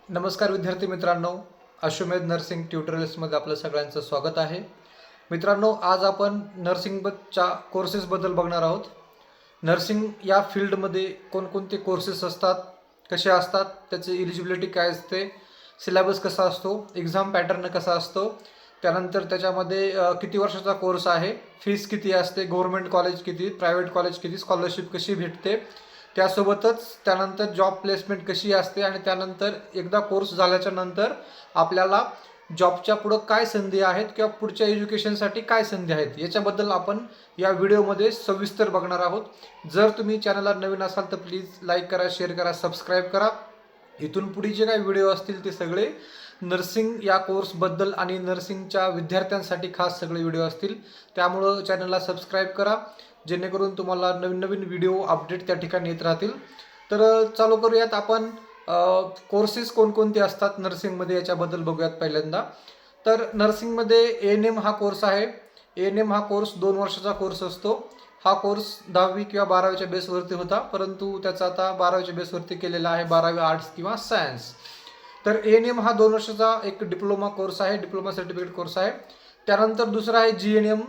नमस्कार विद्यार्थी मित्रांनो, अश्वमेध नर्सिंग ट्युटोरियल्समध्ये आपलं सगळ्यांचं स्वागत आहे. मित्रांनो, आज आपण नर्सिंगच्या कोर्सेसबद्दल बघणार आहोत. नर्सिंग या फील्डमध्ये कोणकोणते कोर्सेस असतात, कसे असतात, त्याची इलिजिबिलिटी काय असते, सिलेबस कसा असतो, एक्झाम पॅटर्न कसा असतो, त्यानंतर त्याच्यामध्ये किती वर्षाचा कोर्स आहे, फीस किती असते, गव्हर्नमेंट कॉलेज किती, प्रायव्हेट कॉलेज किती, स्कॉलरशिप कशी भेटते, त्यासोबतच त्यानंतर जॉब प्लेसमेंट कशी असते आणि त्यानंतर एकदा कोर्स झाल्याच्या नंतर आपल्याला जॉबच्या पुढं काय संधी आहेत किंवा पुढच्या एज्युकेशनसाठी काय संधी आहेत याच्याबद्दल आपण या व्हिडिओमध्ये सविस्तर बघणार आहोत. जर तुम्ही चॅनलला नवीन असाल तर प्लीज लाईक करा, शेअर करा, सबस्क्राईब करा. इथून पुढे जे काही व्हिडिओ असतील ते सगळे नर्सिंग या कोर्सबद्दल आणि नर्सिंगच्या विद्यार्थ्यांसाठी खास सगळे व्हिडिओ असतील. त्यामुळं चॅनलला सबस्क्राईब करा जेणेकरून तुम्हाला नवीन नवीन व्हिडिओ अपडेट त्या ठिकाणी येत राहतील. तर चालू करूयात आपण. कोर्सेस कोणकोणते असतात नर्सिंगमध्ये याच्याबद्दल बघूयात पहिल्यांदा. तर नर्सिंगमध्ये ANM हा कोर्स आहे. ANM हा कोर्स 2 वर्षाचा कोर्स असतो. हा कोर्स 10वी किंवा 12वीच्या बेसवरती होता, परंतु त्याचा आता 12वीच्या बेसवरती केलेला आहे, 12वी आर्ट्स किंवा सायन्स. तर ANM हा 2 वर्षाचा एक डिप्लोमा कोर्स आहे, डिप्लोमा सर्टिफिकेट कोर्स आहे. त्यानंतर दुसरा आहे GNM.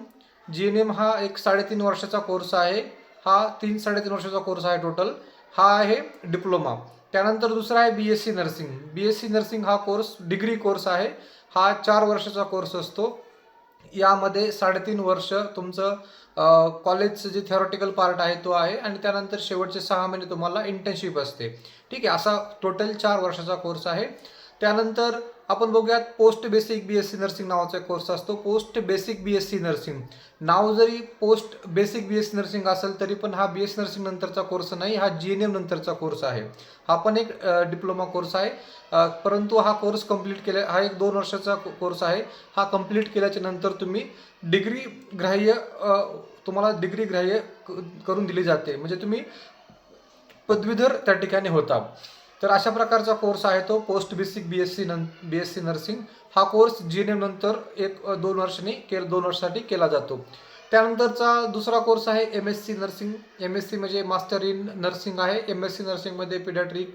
GNM हा एक 3.5 वर्षाचा कोर्स आहे. हा 3-3.5 वर्षाचा कोर्स आहे टोटल. हा आहे डिप्लोमा. त्यानंतर दुसरा आहे BSc नर्सिंग. BSc नर्सिंग हा कोर्स डिग्री कोर्स आहे. हा 4 वर्षाचा कोर्स असतो. यामध्ये 3.5 वर्ष तुमचं कॉलेजचं जे थेरॉटिकल पार्ट आहे तो आहे आणि त्यानंतर शेवटचे 6 महिने तुम्हाला इंटर्नशिप असते. ठीक आहे, असा टोटल 4 वर्षाचा कोर्स आहे. त्यानंतर आपण बघूयात पोस्ट बेसिक BSc नर्सिंग नावाचा कोर्स असतो. पोस्ट बेसिक BSc नर्सिंग नाव जरी पोस्ट बेसिक BSc नर्सिंग असेल तरी पण हा BSc नर्सिंग नंतरचा कोर्स नाही, हा GNM नंतरचा कोर्स आहे. हा पण एक डिप्लोमा कोर्स आहे. परंतु हा कोर्स कंप्लीट केला, हा एक 2 वर्षाचा कोर्स आहे. हा कंप्लीट केल्याच्या नंतर तुम्ही डिग्री ग्राह्य तुम्हाला डिग्री ग्राह्य करून दिली जाते, म्हणजे तुम्ही पदवीधर त्या ठिकाणी होता. तर अशा प्रकारचा कोर्स आहे तो पोस्ट बेसिक BSc नर्सिंग. हा कोर्स GNM नंतर 2 वर्षांनी 2 वर्षासाठी केला जातो. त्यानंतरचा दुसरा कोर्स आहे MSc नर्सिंग. MSc म्हणजे मास्टर इन नर्सिंग आहे. MSc नर्सिंगमध्ये पिडियाट्रिक,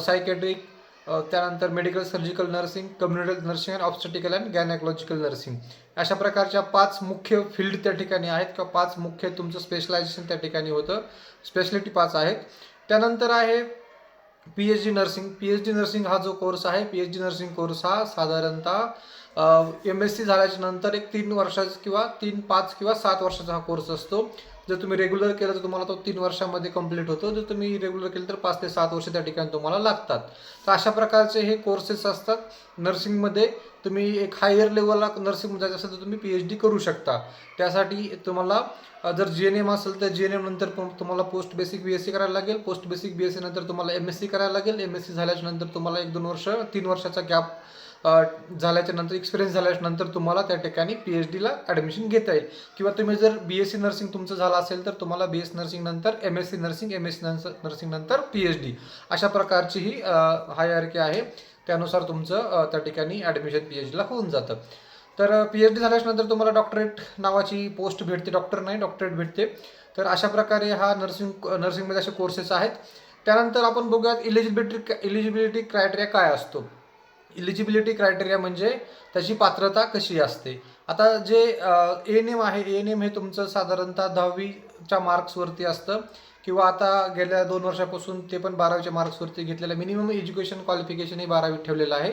सायकॅट्रिक, त्यानंतर medical surgical nursing, community nursing आणि ऑब्स्टेटिकल अँड गायनॅकॉलॉजिकल नर्सिंग, अशा प्रकारच्या 5 मुख्य फील्ड त्या ठिकाणी आहेत किंवा 5 मुख्य तुमचं स्पेशलायझेशन त्या ठिकाणी होतं. स्पेशलिटी 5 आहेत. त्यानंतर आहे PhD नर्सिंग. PhD नर्सिंग हा जो कोर्स आहे, PhD नर्सिंग कोर्स हा साधारणतः MSc झाल्याच्या नंतर एक 3 वर्षाचा किंवा 3, 5 किंवा 7 वर्षाचा हा कोर्स असतो. जर तुम्ही रेग्युलर केलं तर तुम्हाला तो 3 वर्षामध्ये कंप्लीट होतो. जर तुम्ही रेग्युलर केलं तर 5 ते 7 वर्ष त्या ठिकाणी तुम्हाला लागतात. तर अशा प्रकारचे हे कोर्सेस असतात नर्सिंगमध्ये. तुम्ही एक हायर लेवलला नर्सिंग जायचं असेल तर तुम्ही PhD करू शकता. त्यासाठी तुम्हाला जर GNM असेल तर GNM नंतर तुम्हाला पोस्ट बेसिक BSc करायला लागेल. पोस्ट बेसिक BSc नंतर तुम्हाला MSc करायला लागेल. MSc झाल्याच्या नंतर तुम्हाला 1-2 वर्ष, 3 वर्षाचा गॅप झाल्याच्या नंतर, एक्सपिरियन्स झाल्याच्या नंतर तुम्हाला त्या ठिकाणी PhDला ॲडमिशन घेता येईल. किंवा तुम्ही जर BSc नर्सिंग तुमचं झालं असेल तर तुम्हाला BSc नर्सिंग नंतर MSc नर्सिंग, MSc नर्सिंग नंतर PhD, अशा प्रकारची ही हायरार्की आहे. त्यानुसार तुमचं त्या ठिकाणी ॲडमिशन PhDला होऊन जातं. तर PhD झाल्यानंतर तुम्हाला डॉक्टरेट नावाची पोस्ट भेटते, डॉक्टर नाही डॉक्टरेट भेटते. तर अशा प्रकारे हा नर्सिंगमध्ये असे कोर्सेस आहेत. त्यानंतर आपण बघूयात इलिजिबिलिटी क्रायटेरिया काय असतो. इलिजिबिलिटी क्रायटेरिया म्हणजे त्याची पात्रता कशी असते. आता जे ANM आहे, ANM हे तुमचं साधारणतः 10वीच्या मार्क्सवरती असतं किंवा आता गेल्या 2 वर्षापासून ते पण 12वीच्या मार्क्सवरती घेतलेलं. मिनिमम एज्युकेशन क्वालिफिकेशन हे 12वी ठेवलेलं आहे.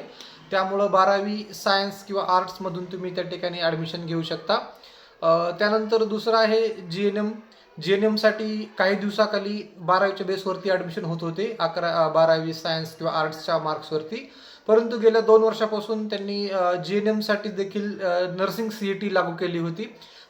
त्यामुळं 12वी सायन्स किंवा आर्ट्समधून तुम्ही त्या ठिकाणी ॲडमिशन घेऊ शकता. त्यानंतर दुसरं आहे GNM. GNMसाठी काही दिवसाखाली 12वीच्या बेसवरती ॲडमिशन होत होते, 12वी सायन्स किंवा आर्ट्सच्या मार्क्सवरती. परंतु गेल्या 2 वर्षापासून त्यांनी GNMसाठी देखील नर्सिंग CET लागू केली होती.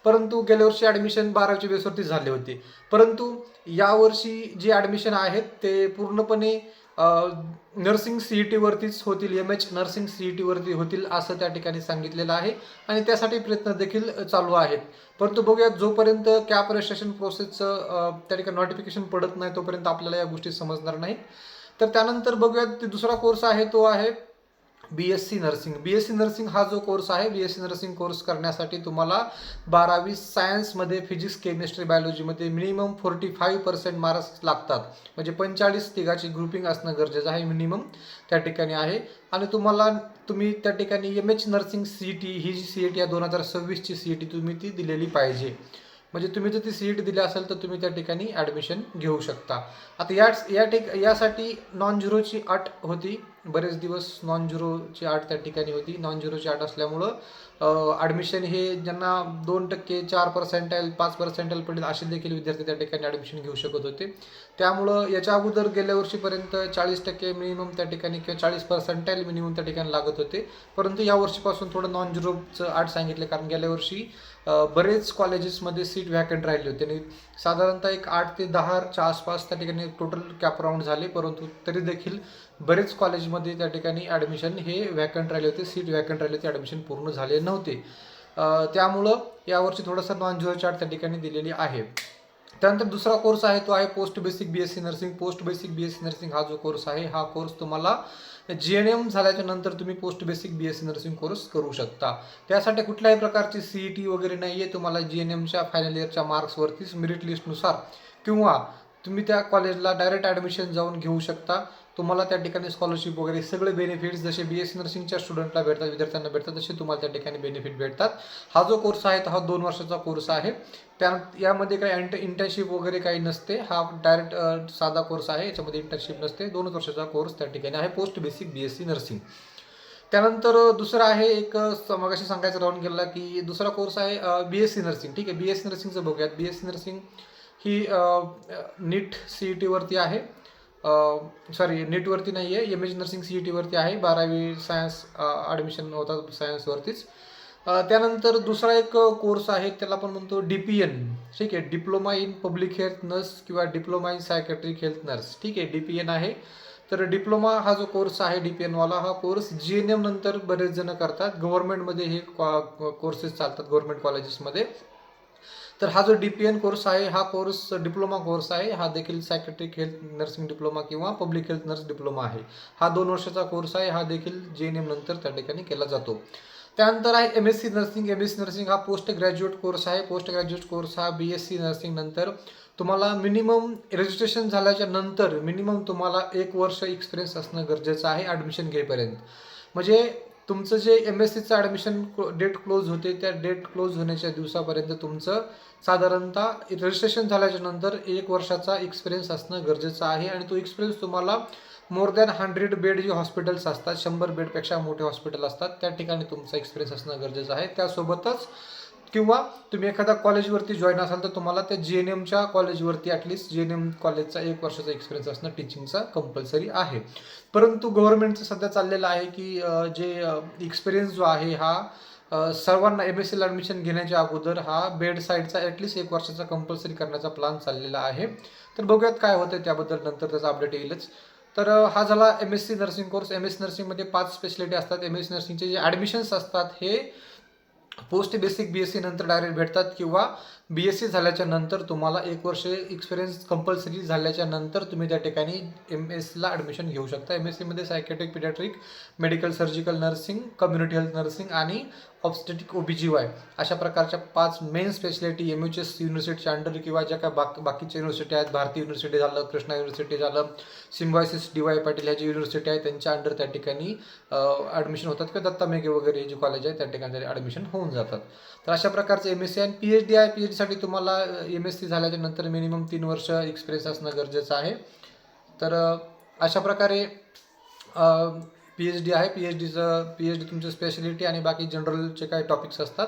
परंतु गेल्या वर्षी ॲडमिशन 12वीच्या बेसवरती झाले होते. परंतु यावर्षी जे ॲडमिशन आहेत ते पूर्णपणे नर्सिंग CETवरतीच होतील, MH नर्सिंग CETवरती होतील असं त्या ठिकाणी सांगितलेलं आहे आणि त्यासाठी प्रयत्न देखील चालू आहेत. परंतु बघूयात, जोपर्यंत कॅप रजिस्ट्रेशन प्रोसेसचं त्या ठिकाणी नोटिफिकेशन पडत नाही तोपर्यंत आपल्याला या गोष्टी समजणार नाहीत. तर त्यानंतर बघूयात, दुसरा कोर्स आहे तो आहे BSc नर्सिंग. BSc नर्सिंग हा जो कोर्स आहे, BSc नर्सिंग कोर्स करण्यासाठी तुम्हाला 12वी सायन्समध्ये फिजिक्स, केमिस्ट्री, बायोलॉजीमध्ये मिनिमम 45% मार्क्स लागतात. म्हणजे 45 तिघाची ग्रुपिंग असणं गरजेचं आहे मिनिमम त्या ठिकाणी आहे. आणि तुम्ही त्या ठिकाणी MH नर्सिंग CET, ही जी CET आहे 2026ची CET तुम्ही ती दिलेली पाहिजे. म्हणजे तुम्ही जर ती CET दिली असेल तर तुम्ही त्या ठिकाणी ॲडमिशन घेऊ शकता. आता यासाठी नॉन झिरोची अट होती. बरेच दिवस नॉन झिरोची अट त्या ठिकाणी होती. नॉन झिरोची अट असल्यामुळं ॲडमिशन हे ज्यांना 2%, 4% 5% पडेल असे देखील विद्यार्थी त्या ठिकाणी ॲडमिशन घेऊ शकत होते. त्यामुळं याच्या अगोदर गेल्या वर्षीपर्यंत 40% मिनिमम त्या ठिकाणी किंवा 40% मिनिमम त्या ठिकाणी लागत होते. परंतु या वर्षीपासून थोडं नॉन झिरोचं अट सांगितले, कारण गेल्या वर्षी बरेच कॉलेजेसमध्ये सीट व्हॅकंट राहिले होते आणि साधारणतः एक 8 ते 10च्या आसपास त्या ठिकाणी टोटल कॅप राऊंड झाले. परंतु तरी देखील बरेच कॉलेजमध्ये त्या ठिकाणी ॲडमिशन हे व्हॅकंट राहिले होते, सीट व्हॅकंट राहिले होते, ॲडमिशन पूर्ण झाले नव्हते. त्यामुळं यावर्षी थोडंसं नॉन झिरो चार्ट त्या ठिकाणी दिलेली आहे. त्यानंतर दुसरा कोर्स आहे तो आहे post basic BSc nursing. Post basic BSc nursing हा जो कोर्स आहे, हा कोर्स तुम्हाला GNM झाल्याच्या नंतर तुम्ही post basic BSc nursing course करू शकता. त्यासाठी कुठल्याही प्रकारची CET वगैरे नाही आहे. तुम्हाला GNMच्या फायनल इयरच्या मार्क्सवरतीच मेरिट लिस्टनुसार किंवा तुम्ही त्या कॉलेजला डायरेक्ट ॲडमिशन जाऊन घेऊ शकता. तुम्हाला त्या ठिकाणी स्कॉलरशिप वगैरे सगळे बेनिफिट्स जसे BSc नर्सिंगच्या स्टुडंटला भेटतात, विद्यार्थ्यांना भेटतात, तसे तुम्हाला त्या ठिकाणी बेनिफिट भेटतात. हा जो कोर्स आहे हा 2 वर्षाचा कोर्स आहे. यामध्ये काही इंटर्नशिप वगैरे काही नसते. हा डायरेक्ट साधा कोर्स आहे, याच्यामध्ये इंटर्नशिप नसते. 2 वर्षाचा कोर्स त्या ठिकाणी आहे पोस्ट बेसिक BSc नर्सिंग. त्यानंतर दुसरा आहे एक मगाशी सांगायचं राहून गेला की दुसरा कोर्स आहे BSc नर्सिंग. ठीक आहे, BSc नर्सिंगचं बघूयात. BSc नर्सिंग ही नीट CET वरती आहे. सॉरी, नीटवरती नाही आहे, MH नर्सिंग CET वरती आहे. 12वी सायन्स ॲडमिशन होतात सायन्सवरतीच. त्यानंतर दुसरा एक कोर्स आहे, त्याला आपण म्हणतो DPN. ठीक आहे, diploma in public health nurse किंवा diploma in psychiatric health nurse. ठीक आहे, DPN आहे. तर डिप्लोमा हा जो कोर्स आहे DPN वाला, हा कोर्स GNM नंतर बरेच जण करतात. गव्हर्नमेंटमध्ये हे कोर्सेस चालतात, गव्हर्नमेंट कॉलेजेसमध्ये. तर हा जो DPN कोर्स आहे, हा कोर्स डिप्लोमा कोर्स आहे. हा देखील सायकॅट्रिक हेल्थ नर्सिंग डिप्लोमा किंवा पब्लिक हेल्थ नर्स डिप्लोमा आहे. हा 2 वर्षाचा कोर्स आहे. हा देखील GNM नंतर त्या ठिकाणी केला जातो. त्यानंतर आहे MSc नर्सिंग. MSc नर्सिंग हा पोस्ट ग्रॅज्युएट कोर्स आहे. पोस्ट ग्रॅज्युएट कोर्स हा BSc नर्सिंग नंतर तुम्हाला मिनिमम रजिस्ट्रेशन झाल्याच्या नंतर मिनिमम तुम्हाला 1 वर्ष एक्सपिरियन्स असणं गरजेचं आहे ॲडमिशन घेईपर्यंत. म्हणजे तुमचं जे MScचं ॲडमिशन डेट क्लोज होते, त्या डेट क्लोज होण्याच्या दिवसापर्यंत तुमचं साधारणतः रजिस्ट्रेशन झाल्याच्या नंतर 1 वर्षाचा एक्सपिरियन्स असणं गरजेचं आहे. आणि तो एक्सपिरियन्स तुम्हाला मोर दॅन 100 बेड जे हॉस्पिटल्स असतात, 100 बेडपेक्षा मोठे हॉस्पिटल असतात, त्या ठिकाणी तुमचा एक्सपिरियन्स असणं गरजेचं आहे. त्यासोबतच किंवा तुम्ही एखाद्या कॉलेजवरती जॉईन असाल तर तुम्हाला त्या GNMच्या कॉलेजवरती ॲटलिस्ट GNM कॉलेजचा 1 वर्षाचा एक्सपिरियन्स असणं टीचिंगचा कंपल्सरी आहे. परंतु गव्हर्नमेंटचं सध्या चाललेलं आहे की जे एक्सपिरियन्स जो आहे हा सर्वांना MScला ॲडमिशन घेण्याच्या अगोदर हा बेड साईडचा ॲटलिस्ट 1 वर्षाचा कंपल्सरी करण्याचा प्लॅन चाललेला आहे. तर बघूयात काय होतं त्याबद्दल, नंतर त्याचा अपडेट येईलच. तर हा झाला MSc nursing course. MS नर्सिंगमध्ये 5 speciality असतात. MS नर्सिंगचे जे ॲडमिशन्स असतात हे पोस्ट बेसिक BSc नंतर डायरेक्ट भेटतात किंवा BSc झाल्याच्या नंतर तुम्हाला 1 वर्ष एक्सपिरियन्स कंपल्सरी झाल्याच्या नंतर तुम्ही त्या ठिकाणी MScला ॲडमिशन घेऊ शकता. MScमध्ये psychiatric, pediatric, medical surgical nursing, community health nursing आणि ऑब्स्टेटिक OBGY अशा प्रकारच्या 5 मेन स्पेशालिटी MHS युनिव्हर्सिटीच्या अंडर किंवा ज्या काय बाकीच्या युनिव्हर्सिटी आहेत, भारती युनिव्हर्सिटी झालं, कृष्णा युनिव्हर्सिटी झालं, सिम्बायोसिस DY पाटील ह्या ज्या युनिव्हर्सिटी आहेत त्यांच्या अंडर त्या ठिकाणी ॲडमिशन होतात किंवा दत्ता मेघे वगैरे जे कॉलेज आहे त्या ठिकाणी ॲडमिशन होऊन जातात. तर अशा प्रकारचे MSc आणि PhD आहे. PhDसाठी तुम्हाला MSc झाल्याच्या नंतर मिनिमम 3 वर्ष एक्सपिरियन्स असणं गरजेचं आहे. तर अशा प्रकारे PhD आहे. PhD तुमचं स्पेशालिटी आणि बाकी जनरलचे काही टॉपिक्स असतात,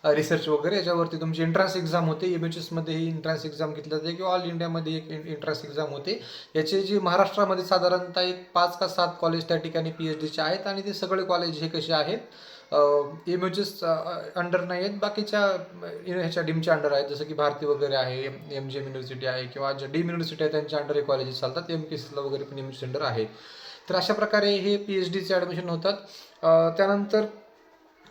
रिसर्च वगैरे, याच्यावरती तुमची एंट्रन्स एक्झाम होते. MHSमध्ये ही एंट्रन्स एक्झाम घेतली जाते किंवा ऑल इंडियामध्ये एक एंट्रन्स एक्झाम होते. याची जी महाराष्ट्रामध्ये साधारणतः एक 5 का 7 कॉलेज त्या ठिकाणी PhDचे आहेत आणि ते सगळे कॉलेज हे कसे आहेत MHS अंडर नाही आहेत, बाकीच्या ह्याच्या डीमच्या अंडर आहेत, जसं की भारती वगैरे आहे, MGM युनिव्हर्सिटी आहे किंवा ज्या डीम युनिव्हर्सिटी आहे त्यांच्या अंडर हे कॉलेजेस चालतात. MPSCला वगैरे पण MHS अंडर आहे. तर अशा प्रकारे हे PhDचे ॲडमिशन होतात. त्यानंतर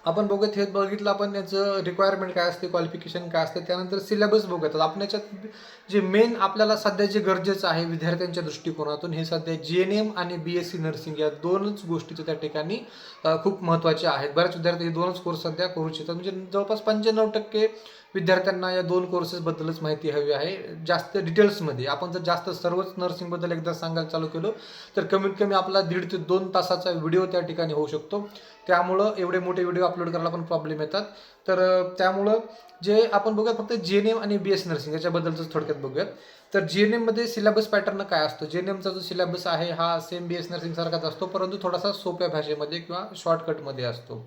आपण बघूयात, हे बघितलं आपण याचं रिक्वायरमेंट काय असते, क्वालिफिकेशन काय असते, त्यानंतर सिलेबस बघूयात. आपण याच्यात जे मेन आपल्याला सध्या जे गरजेचं आहे विद्यार्थ्यांच्या दृष्टिकोनातून, हे सध्या GNM आणि BSc नर्सिंग या दोनच गोष्टीचं त्या ठिकाणी खूप महत्त्वाचे आहेत. बऱ्याच विद्यार्थी हे दोनच कोर्स सध्या करू शकतात. म्हणजे जवळपास 95% विद्यार्थ्यांना या दोन कोर्सेसबद्दलच माहिती हवी आहे. जास्त डिटेल्समध्ये आपण जर जास्त सर्वच नर्सिंगबद्दल एकदा सांगायला चालू केलो तर कमीत कमी आपला 1.5 ते 2 तासाचा व्हिडिओ त्या ठिकाणी होऊ शकतो. त्यामुळं एवढे मोठे व्हिडिओ अपलोड करायला पण प्रॉब्लेम येतात. तर त्यामुळं जे आपण बघूयात फक्त GNM आणि BSc नर्सिंग याच्याबद्दलच थोडक्यात बघूयात. तर GNM मध्ये सिलेबस पॅटर्न काय असतो? GNMचा जो सिलेबस आहे हा सेम BSc नर्सिंग सारखाच असतो, परंतु थोडासा सोप्या भाषेमध्ये किंवा शॉर्टकटमध्ये असतो.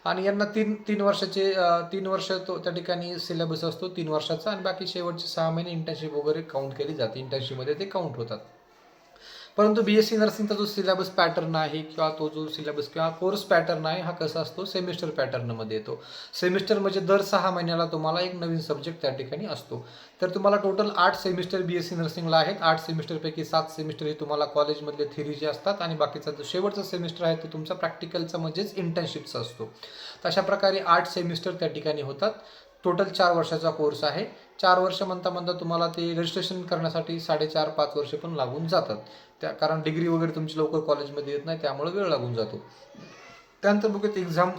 आणि यांना तीन वर्षाचे 3 वर्ष तो त्या ठिकाणी सिलेबस असतो 3 वर्षाचा, आणि बाकी शेवटचे 6 महिने इंटर्नशिप वगैरे काउंट केली जाते. इंटर्नशिपमध्ये ते काउंट होतात. परंतु BSc नर्सिंगचा जो सिलेबस पॅटर्न आहे किंवा तो जो सिलेबस किंवा कोर्स पॅटर्न आहे हा कसा असतो, सेमिस्टर पॅटर्नमध्ये येतो. सेमिस्टर म्हणजे दर 6 महिन्याला तुम्हाला एक नवीन सब्जेक्ट त्या ठिकाणी असतो. तर तुम्हाला टोटल 8 सेमिस्टर BSc नर्सिंगला आहेत. 8 सेमिस्टरपैकी 7 सेमिस्टर हे तुम्हाला कॉलेजमधले थिअरीचे असतात, आणि बाकीचा जो शेवटचा सेमिस्टर आहे तो तुमचा प्रॅक्टिकलचा म्हणजेच इंटर्नशिपचा असतो. तर अशा प्रकारे 8 सेमिस्टर त्या ठिकाणी होतात. टोटल 4 वर्षाचा कोर्स आहे. 4 वर्ष म्हणता म्हणता तुम्हाला ते रजिस्ट्रेशन करण्यासाठी 4.5-5 वर्ष पण लागून जातात. कारण डिग्री वगैरे तुमची लवकर कॉलेजमध्ये येत नाही, त्यामुळे वेळ लागून जातो. त्यानंतर बघूयात एक्झाम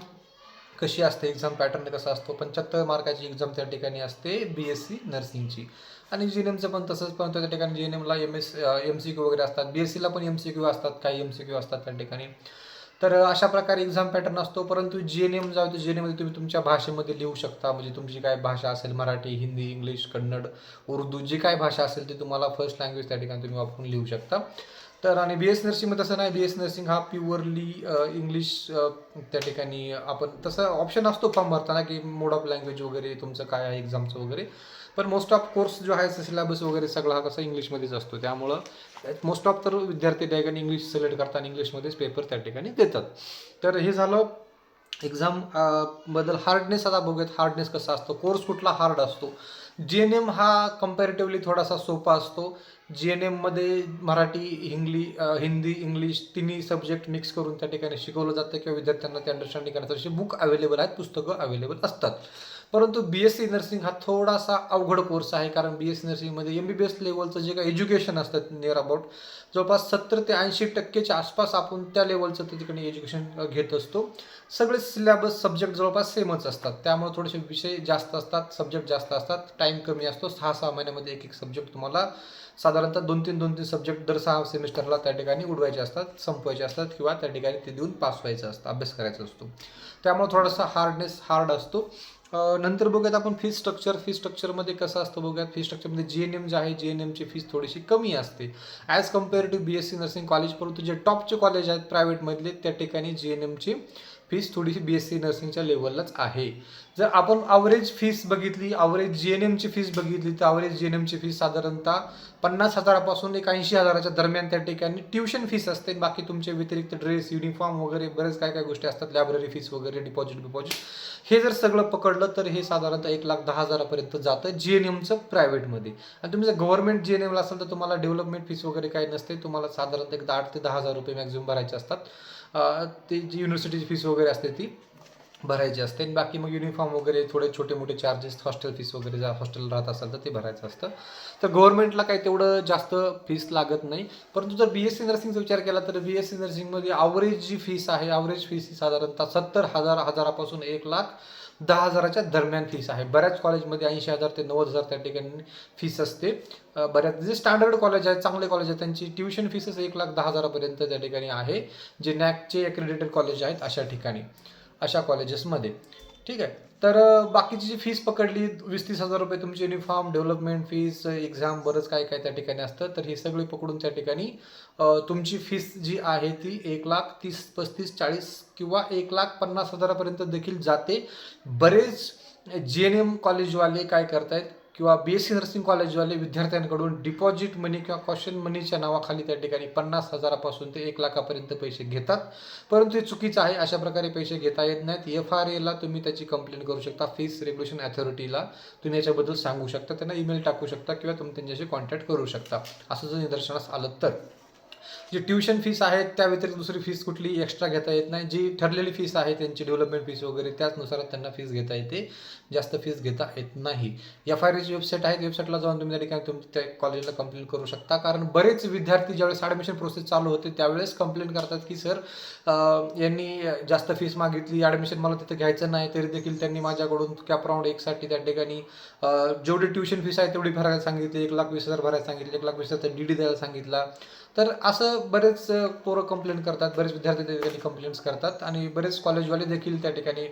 कशी असते, एक्झाम पॅटर्न कसा असतो. 75 मार्काची एक्झाम त्या ठिकाणी असते BSc नर्सिंगची, आणि GNMचं पण तसंच. पण त्या ठिकाणी GNMला MCQ वगैरे असतात, BScला पण MCQ असतात, काही MCQ असतात त्या ठिकाणी. तर अशा प्रकारे एक्झाम पॅटर्न असतो. परंतु GNM जो आहे तो GNMमध्ये तुम्ही तुमच्या भाषेमध्ये लिहू शकता. म्हणजे तुमची काय भाषा असेल, मराठी, हिंदी, इंग्लिश, कन्नड, उर्दू, जी काय भाषा असेल ती तुम्हाला फर्स्ट लँग्वेज त्या ठिकाणी तुम्ही वापरून लिहू शकता. तर आणि BSc नर्सिंगमध्ये तसं नाही. BSc नर्सिंग हा प्युअरली इंग्लिश त्या ठिकाणी आपण तसं ऑप्शन असतो फॉर्म भरताना की मोड ऑफ लँग्वेज वगैरे तुमचं काय आहे एक्झामचं वगैरे. पण मोस्ट ऑफ कोर्स जो आहे सिलेबस वगैरे सगळा हा कसा इंग्लिशमध्येच असतो. त्यामुळं मोस्ट ऑफ तर विद्यार्थी त्या ठिकाणी इंग्लिश सिलेक्ट करताना इंग्लिशमध्येच पेपर त्या ठिकाणी देतात. तर हे झालं एक्झाम बद्दल. हार्डनेस आता बघूयात, हार्डनेस कसा असतो, कोर्स कुठला हार्ड असतो. GNM हा कम्पॅरेटिव्हली थोडासा सोपा असतो. GNMमध्ये मराठी, हिंदी, इंग्लिश तिन्ही सब्जेक्ट मिक्स करून त्या ठिकाणी शिकवलं जातं, किंवा विद्यार्थ्यांना ते अंडरस्टँडिंग करण्यासाठी बुक अवेलेबल आहेत, पुस्तकं अवेलेबल असतात. परंतु BSc नर्सिंग हा थोडासा अवघड कोर्स आहे. कारण BSc नर्सिंगमध्ये MBBS लेवलचं जे काही एज्युकेशन असतं नियर अबाउट जवळपास 70 ते 80% आसपास आपण त्या लेवलचं त्या ठिकाणी एज्युकेशन घेत असतो. सगळे सिलेबस सब्जेक्ट जवळपास सेमच असतात. त्यामुळे थोडेसे विषय जास्त असतात, सब्जेक्ट जास्त असतात, टाईम कमी असतो. 6-6 महिन्यामध्ये एक सब्जेक्ट तुम्हाला साधारणतः 2-3 सब्जेक्ट दर 6 सेमिस्टरला त्या ठिकाणी उडवायचे असतात, संपवायचे असतात, किंवा त्या ठिकाणी ते देऊन पास व्हायचं असतं, अभ्यास करायचा असतो. त्यामुळे थोडासा हार्ड असतो. नंतर बघूयात आपण फी स्ट्रक्चरमध्ये कसं असतं बघूयात. फी स्ट्रक्चरमध्ये GNM जे आहे, GNMची फीस थोडीशी कमी असते as compare to BSc nursing college. परंतु जे टॉपचे कॉलेज आहेत प्रायव्हेटमधले त्या ठिकाणी GNMची फीस थोडीशी BSc नर्सिंगच्या लेवललाच आहे. जर आपण ॲव्हरेज फीस बघितली, ॲव्हरेज GNMची फीस बघितली, तर ॲव्हरेज GNMची फीस साधारणतः 50,000पासून 81,000च्या दरम्यान त्या ठिकाणी ट्युशन फीस असते. बाकी तुमचे व्यतिरिक्त ड्रेस, युनिफॉर्म वगैरे बरेच काय गोष्टी असतात, लायब्ररी फीस वगैरे, डिपॉझिट हे जर सगळं पकडलं तर हे साधारणतः 1,10,000पर्यंत जातं GNMचं प्रायव्हेटमध्ये. आणि तुम्ही जर गव्हर्नमेंट GNMला असेल तर तुम्हाला डेव्हलपमेंट फीस वगैरे काही नसते. तुम्हाला साधारणतः 8 ते 10,000 रुपये मॅक्झिमम भरायचे असतात. ते जी युनिव्हर्सिटीची फीस वगैरे असते ती भरायची असते. आणि बाकी मग युनिफॉर्म वगैरे थोडे छोटे मोठे चार्जेस, हॉस्टेल फीस वगैरे जर हॉस्टेल राहत असेल तर ते भरायचं असतं. तर गव्हर्नमेंटला काही तेवढं जास्त फीस लागत नाही. परंतु जर BSc नर्सिंगचा विचार केला तर BSc नर्सिंगमध्ये ॲव्हरेज जी फीस आहे, ॲव्हरेज फीस ही साधारणतः 70,000 1 लाख 10,000च्या दरम्यान फीस आहे. बऱ्याच कॉलेजमध्ये 80,000 ते 90,000 त्या ठिकाणी फीस असते. बऱ्याच जे स्टँडर्ड कॉलेज आहेत, चांगले कॉलेज आहेत, त्यांची ट्युशन फीसच 1,10,000पर्यंत त्या ठिकाणी आहे. जे NACचे ॲक्रेडिटेड कॉलेज आहेत अशा ठिकाणी, अशा कॉलेजेसमध्ये. ठीक आहे. तर बाकीची जी फीस पकडली 20-30,000 रुपये तुमची युनिफॉर्म, डेव्हलपमेंट फीस, एक्झाम, बरंच काय काय त्या ठिकाणी असतं. तर हे सगळे पकडून त्या ठिकाणी तुमची फीस जी आहे ती 1,30,000, 35,000, 40,000 किंवा 1,50,000पर्यंत देखील जाते. बरेच GNM कॉलेजवाले काय करतायत किंवा BSc नर्सिंग कॉलेजवाले विद्यार्थ्यांकडून डिपॉझिट मनी किंवा कॉशन मनीच्या नावाखाली त्या ठिकाणी 50,000पासून ते 1,00,000पर्यंत पैसे घेतात. परंतु हे चुकीचं आहे. अशा प्रकारे पैसे घेता येत नाहीत. FRAला तुम्ही त्याची कंप्लेंट करू शकता. फीस रेग्युलेशन अथॉरिटीला तुम्ही याच्याबद्दल सांगू शकता, त्यांना ईमेल टाकू शकता, किंवा तुम्ही त्यांच्याशी कॉन्टॅक्ट करू शकता, असं जर निदर्शनास आलं तर. जी ट्युशन फीस आहे त्या व्यतिरिक्त दुसरी फीस कुठली एक्स्ट्रा घेता येत नाही. जी ठरलेली फीस आहे त्यांची डेव्हलपमेंट फीस वगैरे त्याचनुसार त्यांना फीस घेता येते, जास्त फीस घेता येत नाही. FIRAची वेबसाईट आहे, वेबसाईटला जाऊन तुम्ही त्या ठिकाणी तुम्ही त्या कॉलेजला कंप्लेंट करू शकता. कारण बरेच विद्यार्थी ज्यावेळेस ॲडमिशन प्रोसेस चालू होते त्यावेळेस कंप्लेंट करतात की सर यांनी जास्त फीस मागितली, ॲडमिशन मला तिथं घ्यायचं नाही, तरी देखील त्यांनी माझ्याकडून कॅप राऊंड 1साठी त्या ठिकाणी जेवढी ट्युशन फीस आहे तेवढी भरायला सांगितली, 1,20,000 भरायला सांगितले, 1,20,000 DD द्यायला सांगितला. तर असं बरेच पोरं कंप्लेंट करतात, बरेच विद्यार्थी त्या ठिकाणी कंप्लेंट्स करतात आणि बरेच कॉलेजवाले देखील त्या ठिकाणी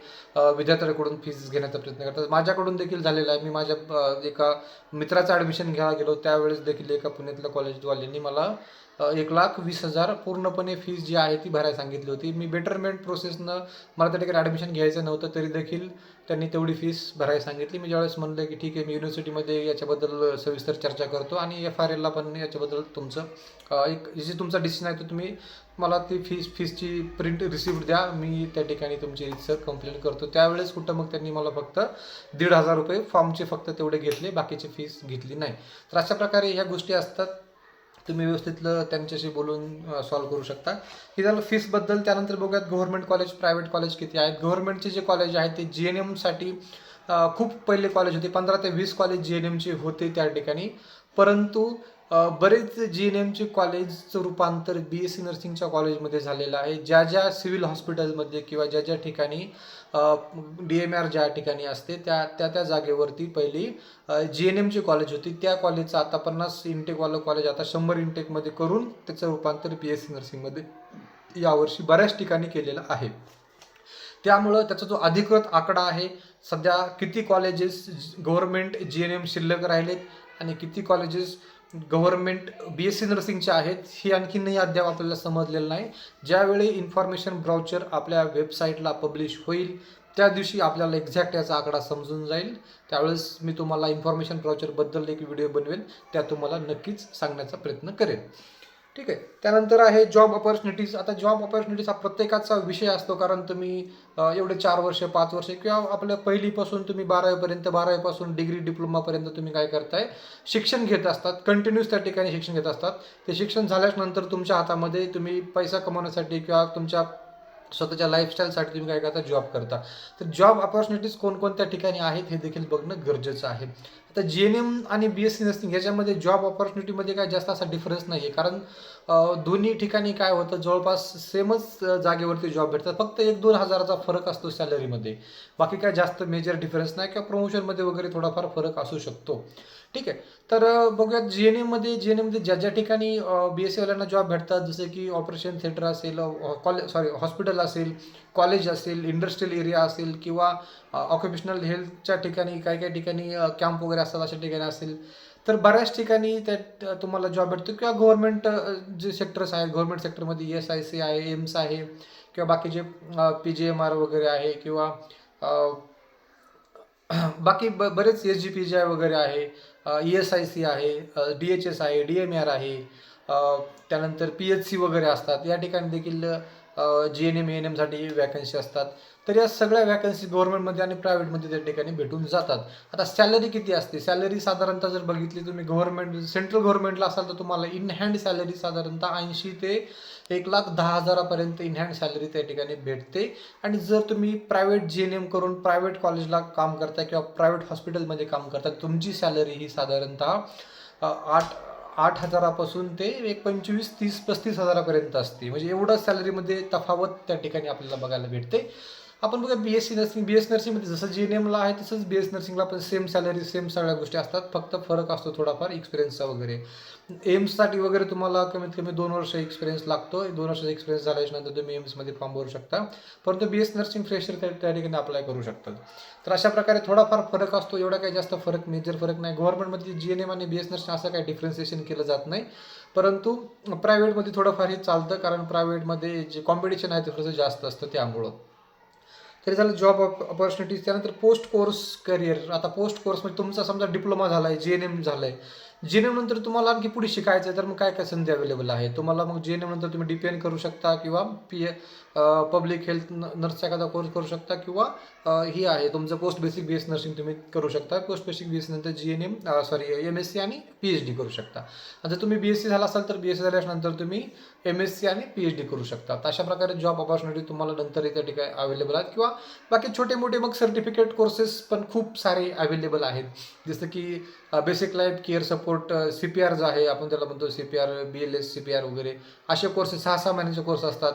विद्यार्थ्यांकडून फीस घेण्याचा प्रयत्न करतात. माझ्याकडून देखील झालेला आहे. मी माझ्या एका मित्राचं ॲडमिशन घ्यायला गेलो त्यावेळेस देखील एका पुण्यातल्या कॉलेजवाल्यांनी मला 1,20,000 पूर्णपणे फीस जी आहे ती भरायला सांगितली होती. मी बेटरमेंट प्रोसेसनं मला त्या ठिकाणी ॲडमिशन घ्यायचं नव्हतं, तरी देखील त्यांनी तेवढी फीस भरायला सांगितली. मी ज्यावेळेस म्हणलं की ठीक आहे, मी युनिव्हर्सिटीमध्ये याच्याबद्दल सविस्तर चर्चा करतो आणि FRLला पण याच्याबद्दल तुमचं एक जे तुमचा डिसिजन आहे तो तुम्ही मला ती फीसची प्रिंट रिसिप्ट द्या, मी त्या ठिकाणी तुमची सर कंप्लेंट करतो. त्यावेळेस कुठं मग त्यांनी मला फक्त 1,500 रुपये फॉर्मचे फक्त तेवढे घेतले, बाकीची फीस घेतली नाही. तर अशा प्रकारे ह्या गोष्टी असतात, तुम्ही व्यवस्थितलं त्यांच्याशी बोलून सॉल्व्ह करू शकता. ही झालं फीसबद्दल. त्यानंतर बघूयात गव्हर्नमेंट कॉलेज, प्रायव्हेट कॉलेज किती आहेत. गव्हर्नमेंटचे जे कॉलेज आहेत ते GNMसाठी खूप पहिले कॉलेज होते, 15 ते 20 कॉलेज GNMचे होते त्या ठिकाणी. परंतु बरेच GNMचे कॉलेजचं रूपांतर BSc नर्सिंगच्या कॉलेजमध्ये झालेलं आहे. ज्या ज्या सिव्हिल हॉस्पिटलमध्ये किंवा ज्या ज्या ठिकाणी DMR ज्या ठिकाणी असते त्या जागेवरती पहिली GNMची कॉलेज होती. त्या कॉलेजचं आता 50 इंटेकवालं कॉलेज आता 100 इंटेकमध्ये करून त्याचं रूपांतर BSc नर्सिंगमध्ये यावर्षी बऱ्याच ठिकाणी केलेलं आहे. त्यामुळं त्याचा जो अधिकृत आकडा आहे सध्या किती कॉलेजेस गव्हर्नमेंट GNM शिल्लक राहिलेत आणि किती कॉलेजेस गव्हर्नमेंट BSc नर्सिंगचे आहेत हे आणखीनही अद्याप आपल्याला समजलेलं नाही. ज्यावेळी इन्फॉर्मेशन ब्राउचर आपल्या वेबसाईटला पब्लिश होईल त्या दिवशी आपल्याला एक्झॅक्ट याचा आकडा समजून जाईल. त्यावेळेस मी तुम्हाला इन्फॉर्मेशन ब्राउचरबद्दल एक व्हिडिओ बनवेल, त्या तुम्हाला नक्कीच सांगण्याचा प्रयत्न करेन. ठीक आहे. त्यानंतर आहे जॉब ऑपॉर्च्युनिटीज. आता जॉब ऑपॉर्च्युनिटीज हा प्रत्येकाचा विषय असतो, कारण तुम्ही एवढे 4 वर्ष 5 वर्ष किंवा आपल्या पहिलीपासून तुम्ही 12वीपर्यंत, 12वीपासून डिग्री डिप्लोमापर्यंत तुम्ही काय करताय, शिक्षण घेत असतात, कंटिन्यूस त्या ठिकाणी शिक्षण घेत असतात. ते शिक्षण झाल्यानंतर तुमच्या हातामध्ये तुम्ही पैसा कमवण्यासाठी किंवा तुमच्या स्वतःच्या लाईफस्टाईलसाठी तुम्ही काय करता, जॉब करता. तर जॉब ऑपॉर्च्युनिटीज कोणकोणत्या ठिकाणी आहेत हे देखील बघणं गरजेचं आहे. आता GNM आणि BSc नर्सिंग ह्याच्यामध्ये जॉब ऑपॉर्च्युनिटीमध्ये काय जास्त असा डिफरन्स नाही आहे, कारण दोन्ही ठिकाणी काय होतं, जवळपास सेमच जागेवरती जॉब भेटतात, फक्त 1-2 हजाराचा फरक असतो सॅलरीमध्ये. बाकी काय जास्त मेजर डिफरन्स नाही किंवा प्रमोशनमध्ये वगैरे थोडाफार फरक असू शकतो. ठीक आहे. तर बघूयात GNMमध्ये ज्या ज्या ठिकाणी BScवाल्यांना जॉब भेटतात, जसे की ऑपरेशन थिएटर असेल, हॉस्पिटल असेल, कॉलेज असेल, इंडस्ट्रियल एरिया असेल किंवा ऑक्युपेशनल हेल्थच्या ठिकाणी काही ठिकाणी कॅम्प वगैरे असतात अशा ठिकाणी असेल, तर बऱ्याच ठिकाणी त्यात तुम्हाला जॉब भेटतो. किंवा गव्हर्नमेंट जे सेक्टर्स आहेत, गव्हर्नमेंट सेक्टरमध्ये SIC आहे, एम्स आहे किंवा बाकीचे PGMR वगैरे आहे किंवा बाकी बरेच SGPGI वगैरे आहे, ESIC आहे, DHS आहे, DMR आहे, त्यानंतर PHC वगैरे असतात. या ठिकाणी देखील GNM ANMसाठी वॅकन्सी असतात. तर या सगळ्या वॅकन्सी गव्हर्नमेंटमध्ये आणि प्रायव्हेटमध्ये त्या ठिकाणी भेटून जातात. आता सॅलरी किती असते, सॅलरी साधारणतः जर बघितली तुम्ही गव्हर्नमेंट सेंट्रल गव्हर्नमेंटला असाल तर तुम्हाला इन हँड सॅलरी साधारणतः 80 ते 1,10,000पर्यंत इन हँड सॅलरी त्या ठिकाणी भेटते. आणि जर तुम्ही प्रायव्हेट GNM करून प्रायव्हेट कॉलेजला काम करताय किंवा प्रायव्हेट हॉस्पिटलमध्ये काम करताय, तुमची सॅलरी ही साधारणतः 8,000पासून ते 25, 30, 35,000पर्यंत असते. म्हणजे एवढं सॅलरीमध्ये तफावत त्या ठिकाणी आपल्याला बघायला भेटते. आपण बघा BSc नर्सिंगमध्ये जसं GNMला आहे तसंच BSc नर्सिंगला पण सेम सॅलरी, सेम सगळ्या गोष्टी असतात, फक्त फरक असतो थोडाफार एक्सपिरियन्सचा वगैरे. एम्ससाठी वगैरे तुम्हाला कमीत कमी 2 वर्ष एक्सपिरियन्स लागतो. 2 वर्षाचा एक्सपिरियन्स झाल्यानंतर तुम्ही एम्समध्ये फॉर्म भरू शकता, परंतु BSc नर्सिंग फ्रेशर त्या ठिकाणी अप्लाय करू शकतात. तर अशा प्रकारे थोडाफार फरक असतो, एवढा काही जास्त फरक, मेजर फरक नाही. गव्हर्नमेंटमध्ये GNM आणि BSc नर्सिंग असं काही डिफरन्सिएशन केलं जात नाही, परंतु प्रायव्हेटमध्ये थोडंफार हे चालतं, कारण प्रायव्हेटमध्ये जे कॉम्पिटिशन आहे ते थोडंसं जास्त असतं त्यामुळं. तरी झालं जॉब ऑपॉर्च्युनिटीज. त्यानंतर पोस्ट कोर्स करिअर. आता पोस्ट कोर्स म्हणजे तुमचा समजा डिप्लोमा झाला आहे, GNM झालं आहे, GNM नंतर तुम्हाला आणखी पुढे शिकायचं आहे तर मग काय काय संधी अवेलेबल आहे तुम्हाला. मग GNM नंतर तुम्ही DPN करू शकता किंवा पब्लिक हेल्थ नर्सचा एखादा कोर्स करू शकता किंवा ही आहे तुमचं पोस्ट बेसिक BS नर्सिंग तुम्ही करू शकता. पोस्ट बेसिक BS नंतर GNM MSc आणि PhD करू शकता. जर तुम्ही BSc झाला असाल तर BSc झाल्यानंतर तुम्ही MSc आणि PhD करू शकता. तर अशा प्रकारे जॉब ऑपॉर्च्युनिटी तुम्हाला नंतर त्या ठिकाणी अवेलेबल आहेत किंवा बाकी छोटे मोठे मग सर्टिफिकेट कोर्सेस पण खूप सारे अवेलेबल आहेत. जसं की basic life care support CPR जो आहे आपण त्याला म्हणतो CPR BLS CPR वगैरे असे कोर्सेस 6-6 महिन्याचे कोर्स असतात.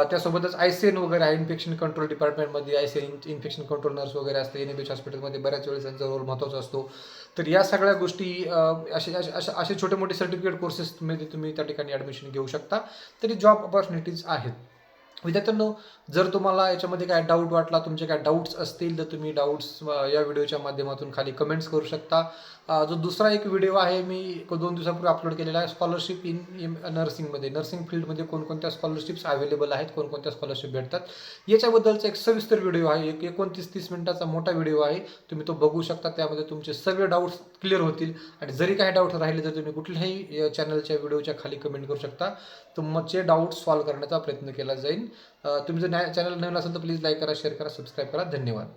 त्यासोबतच ICN वगैरे आहे इन्फेक्शन कंट्रोल डिपार्टमेंटमध्ये ICN इन्फेक्शन कंट्रोल नर्स वगैरे असते. NABH हॉस्पिटलमध्ये बऱ्याच वेळेस त्यांचा रोल महत्त्वाचा असतो. तर या सगळ्या गोष्टी असे छोटे मोठे सर्टिफिकेट कोर्सेसमध्ये तुम्ही त्या ठिकाणी ॲडमिशन घेऊ शकता. तरी जॉब ऑपॉर्च्युनिटीज आहेत. विद्यार्थ्यांनो, जर तुम्हाला याच्यामध्ये काय डाऊट वाटला, तुमचे काय डाऊट्स असतील तर तुम्ही डाऊट्स या व्हिडिओच्या माध्यमातून खाली कमेंट्स करू शकता. जो दुसरा एक व्हिडिओ आहे मी 2 दिवसापूर्वी अपलोड केलेला आहे स्कॉलरशिप इन नर्सिंगमध्ये. नर्सिंग फील्डमध्ये कोणकोणत्या स्कॉलरशिप्स अवेलेबल आहेत, कोणकोणत्या स्कॉलरशिप भेटतात याच्याबद्दलचा एक सविस्तर व्हिडिओ आहे. एक 29-30 मिनिटाचा मोठा व्हिडिओ आहे. तुम्ही तो बघू शकता. त्यामध्ये तुमचे सगळे डाऊट्स क्लिअर होतील. आणि जरी काही डाऊट राहिले तर तुम्ही कुठल्याही चॅनलच्या व्हिडिओच्या खाली कमेंट करू शकता. तुमचे डाऊट्स सॉल्व्ह करण्याचा प्रयत्न केला जाईल. तुम्ही जर चॅनल नवीन असेल तर प्लीज लाईक करा, शेअर करा, सबस्क्राईब करा. धन्यवाद.